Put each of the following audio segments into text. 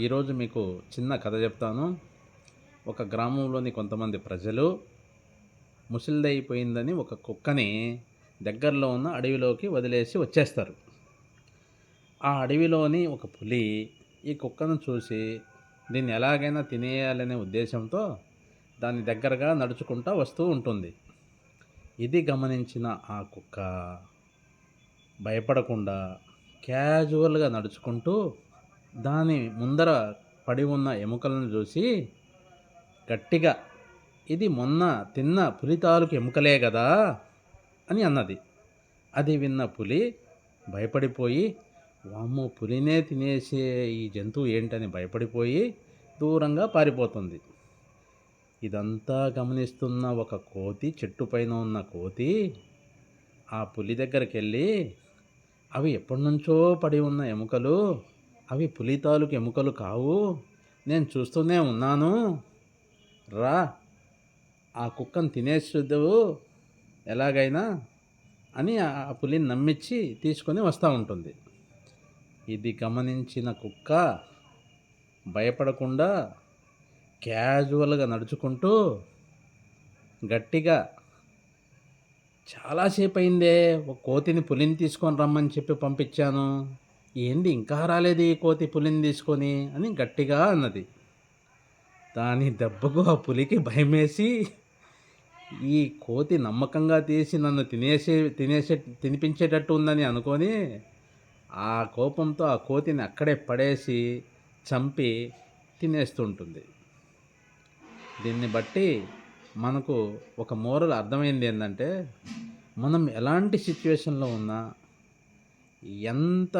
ఈరోజు మీకు చిన్న కథ చెప్తాను. ఒక గ్రామంలోని కొంతమంది ప్రజలు ముసలిదైపోయిందని ఒక కుక్కని దగ్గరలో ఉన్న అడవిలోకి వదిలేసి వచ్చేస్తారు. ఆ అడవిలోని ఒక పులి ఈ కుక్కను చూసి దీన్ని ఎలాగైనా తినేయాలనే ఉద్దేశంతో దాని దగ్గరగా నడుచుకుంటూ వస్తూ ఉంటుంది. ఇది గమనించిన ఆ కుక్క భయపడకుండా క్యాజువల్గా నడుచుకుంటూ దాని ముందర పడి ఉన్న ఎముకలను చూసి గట్టిగా, ఇది మొన్న తిన్న పులి తాలూకు ఎముకలే కదా అని అన్నది. అది విన్న పులి భయపడిపోయి, వామ్మో పులినే తినేసే ఈ జంతువు ఏంటని భయపడిపోయి దూరంగా పారిపోతుంది. ఇదంతా గమనిస్తున్న ఒక కోతి, చెట్టు పైన ఉన్న కోతి ఆ పులి దగ్గరికి వెళ్ళి, అవి ఎప్పటినుంచో పడి ఉన్న ఎముకలు, అవి పులి తాలూకు ఎముకలు కావు, నేను చూస్తూనే ఉన్నాను, రా ఆ కుక్కను తినేసుదువు ఎలాగైనా అని ఆ పులిని నమ్మించి తీసుకొని వస్తూ ఉంటుంది. ఇది గమనించిన కుక్క భయపడకుండా క్యాజువల్గా నడుచుకుంటూ గట్టిగా, చాలాసేపు అయిందే ఒక కోతిని పులిని తీసుకొని రమ్మని చెప్పి పంపించాను, ఏంది ఇంకా రాలేదు ఈ కోతి పులిని తీసుకొని అని గట్టిగా అన్నది. దాని దెబ్బకు ఆ పులికి భయమేసి, ఈ కోతి నమ్మకంగా తీసి నన్ను తినిపించేటట్టు ఉందని అనుకొని ఆ కోపంతో ఆ కోతిని అక్కడే పడేసి చంపి తినేస్తుంటుంది. దీన్ని బట్టి మనకు ఒక మోరల్ అర్థమైంది ఏంటంటే, మనం ఎలాంటి సిచ్యువేషన్లో ఉన్నా, ఎంత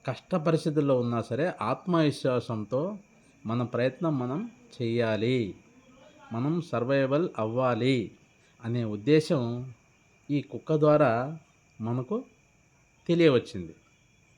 కష్ట పరిస్థితుల్లో ఉన్నా సరే ఆత్మవిశ్వాసంతో మన ప్రయత్నం మనం చెయ్యాలి, మనం సర్వైవల్ అవ్వాలి అనే ఉద్దేశం ఈ కుక్క ద్వారా మనకు తెలియవచ్చింది.